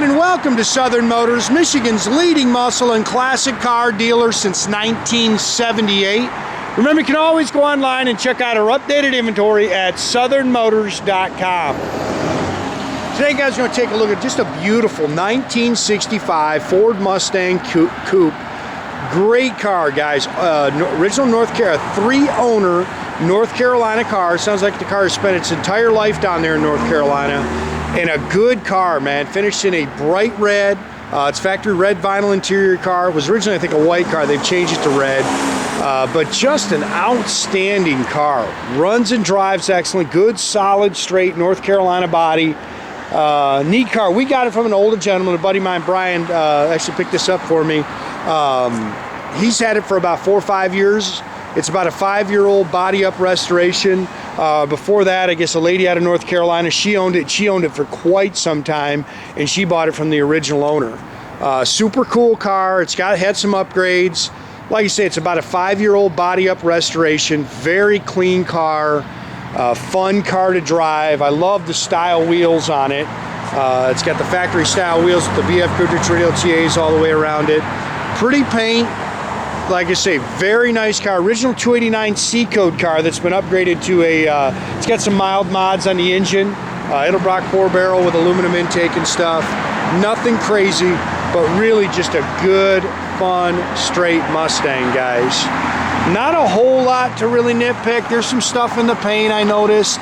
everyone, and welcome to Southern Motors, Michigan's leading muscle and classic car dealer since 1978. Remember, you can always go online and check out our updated inventory at southernmotors.com. Today, guys, we're going to take a look at just a beautiful 1965 Ford Mustang Coupe. Great car, guys. Original North Carolina, 3-owner North Carolina car. Sounds like the car has spent its entire life down there in North Carolina. And a good car, man. Finished in a bright red. It's factory red vinyl interior car. It was originally, I think, a white car. They've changed it to red. But just an outstanding car. Runs and drives excellent. Good, solid, straight North Carolina body. Neat car. We got it from an older gentleman. A buddy of mine, Brian, actually picked this up for me. He's had it for about 4 or 5 years. It's about a 5-year-old body up restoration. Before that, I guess a lady out of North Carolina, she owned it. She owned it for quite some time, and she bought it from the original owner. Super cool car. It's had some upgrades. Like I say, it's about a 5-year-old body up restoration. Very clean car. Fun car to drive. I love the style wheels on it. It's got the factory style wheels with the BF Goodrich Radial TAs all the way around it. Pretty paint. Like I say, very nice car. Original 289 C-code car that's been upgraded to a, it's got some mild mods on the engine. Edelbrock 4-barrel with aluminum intake and stuff. Nothing crazy, but really just a good, fun, straight Mustang, guys. Not a whole lot to really nitpick. There's some stuff in the paint I noticed.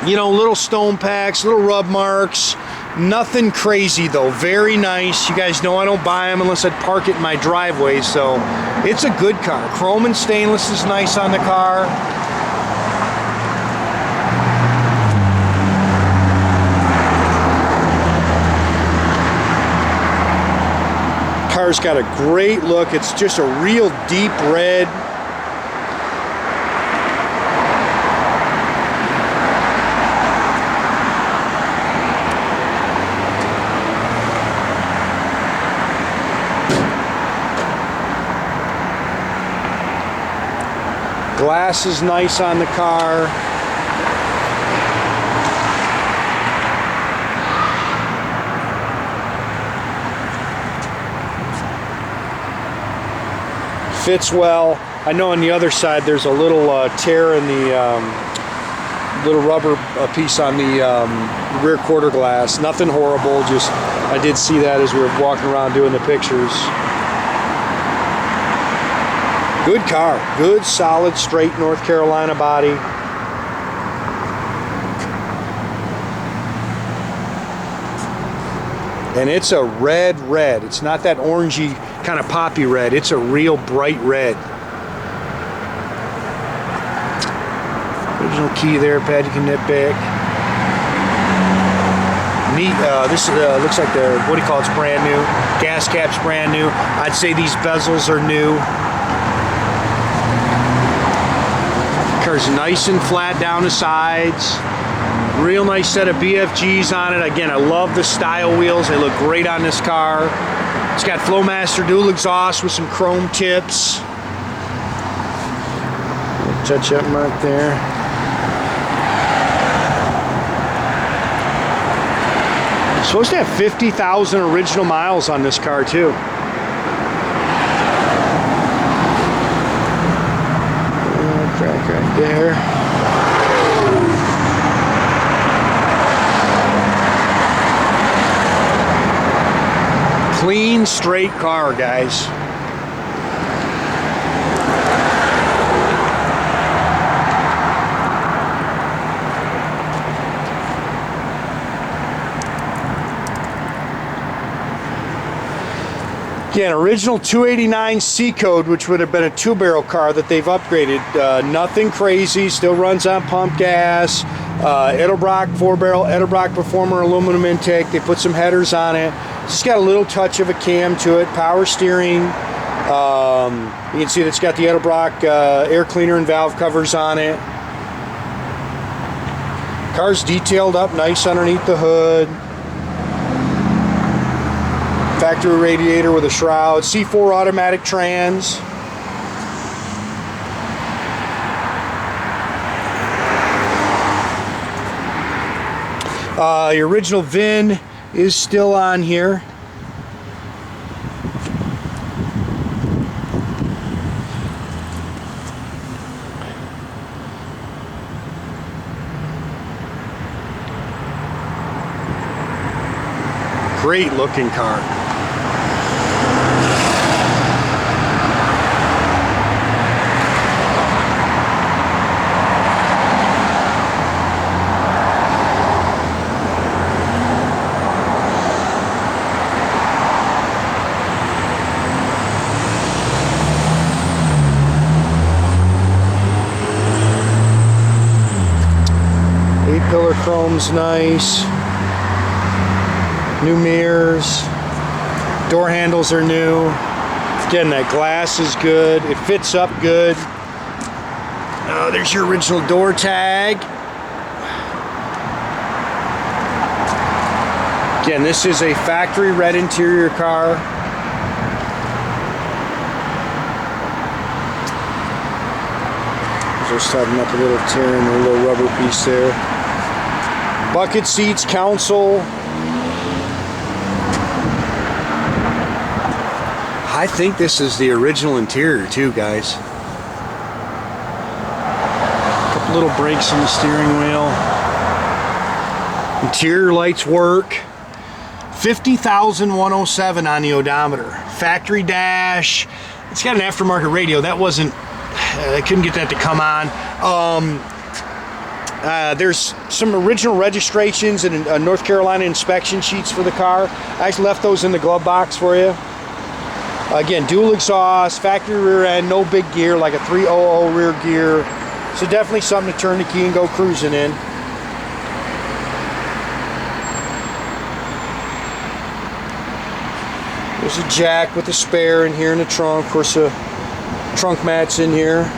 You know, little stone packs, little rub marks. Nothing crazy though. Very nice. You guys know I don't buy them unless I park it in my driveway, so it's a good car. Chrome and stainless is nice on the car. Car's got a great look. It's just a real deep red. Glass is nice on the car. Fits well. I know on the other side there's a little tear in the little rubber piece on the rear quarter glass. Nothing horrible, just I did see that as we were walking around doing the pictures. Good car, good, solid, straight North Carolina body. And it's a red. It's not that orangey kind of poppy red. It's a real bright red. Original key there, pad you can nitpick. Neat. This looks like the, what do you call it? It's brand new. Gas cap's brand new. I'd say these bezels are new. Car's nice and flat down the sides. Real nice set of BFGs on it. Again, I love the style wheels. They look great on this car. It's got Flowmaster dual exhaust with some chrome tips. Touch up mark there. It's supposed to have 50,000 original miles on this car too. Crack right there. Clean, straight car, guys. Again, original 289 C-code, which would have been a 2-barrel car that they've upgraded. Nothing crazy, still runs on pump gas. Edelbrock 4-barrel, Edelbrock Performer aluminum intake. They put some headers on it. Just got a little touch of a cam to it. Power steering. You can see that it's got the Edelbrock air cleaner and valve covers on it. Car's detailed up nice underneath the hood. Factory radiator with a shroud. C4 automatic trans. Your original VIN is still on here. Great looking car. Pillar chrome's nice. New mirrors. Door handles are new. Again, that glass is good. It fits up good. Oh, there's your original door tag. Again, this is a factory red interior car. Just having up a little tear in the little rubber piece there. Bucket seats, console. I think this is the original interior too, guys. A couple little brakes on the steering wheel. Interior lights work. 50,107 on the odometer. Factory dash. It's got an aftermarket radio. That wasn't, I couldn't get that to come on. There's some original registrations and North Carolina inspection sheets for the car. I actually left those in the glove box for you. Again, dual exhaust, factory rear end, no big gear, like a 300 rear gear. So definitely something to turn the key and go cruising in. There's a jack with a spare in here in the trunk. Of course, the trunk mat's in here.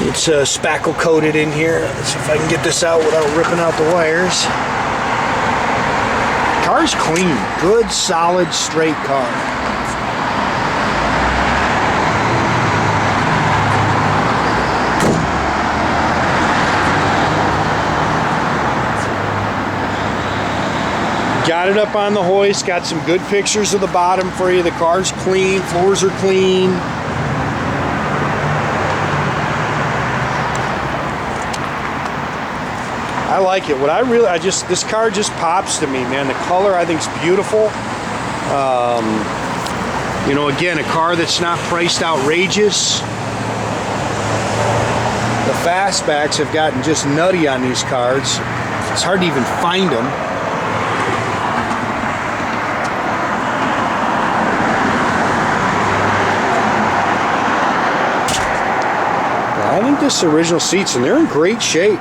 It's spackle coated in here. Let's see if I can get this out without ripping out the wires. Car's clean, good, solid, straight car. Got it up on the hoist, got some good pictures of the bottom for you. The car's clean, floors are clean. I like it. This car just pops to me, man. The color I think is beautiful. You know, again, a car that's not priced outrageous. The fastbacks have gotten just nutty on these cars. It's hard to even find them. I think this is original seats, and they're in great shape.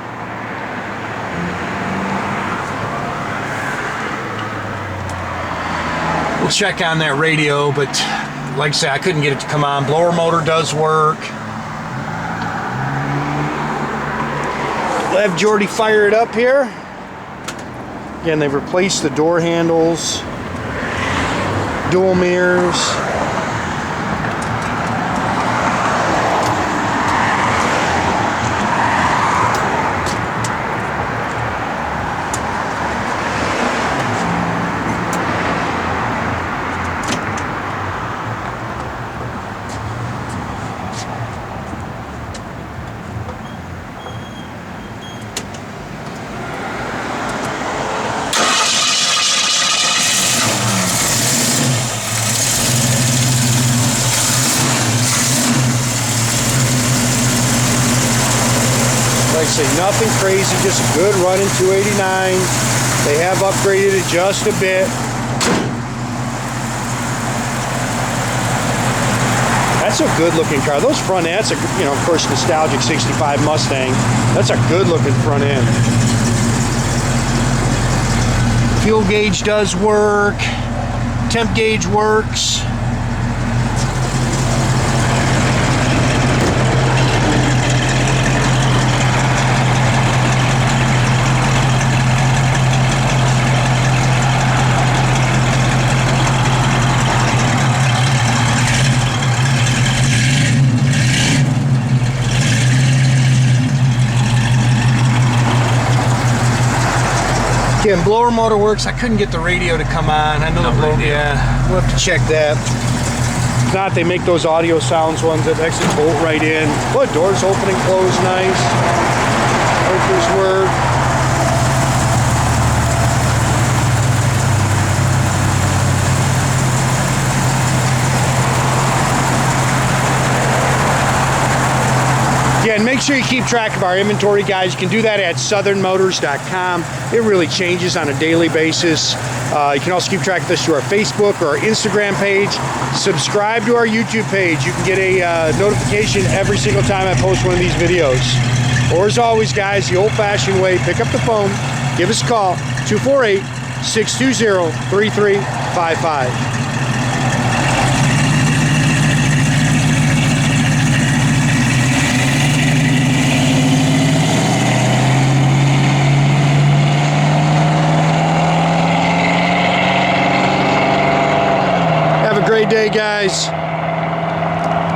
We'll check on that radio, but like I said, I couldn't get it to come on. Blower motor does work. We'll have Jordy fire it up here. Again, they've replaced the door handles, dual mirrors. Like I say, nothing crazy, just a good running 289. They have upgraded it just a bit. That's a good looking car. Those front ends, you know, of course, nostalgic 65 Mustang. That's a good looking front end. Fuel gauge does work. Temp gauge works. Again, blower motor works. I couldn't get the radio to come on. I know the blower, yeah. We'll have to check that. If not, they make those audio sounds ones that actually bolt right in. Well, doors open and close nice. Breakers work. Yeah, and make sure you keep track of our inventory, guys. You can do that at southernmotors.com. It really changes on a daily basis. You can also keep track of us through our Facebook or our Instagram page. Subscribe to our YouTube page. You can get a notification every single time I post one of these videos. Or as always, guys, the old-fashioned way, pick up the phone, give us a call, 248-620-3355. Great day, guys.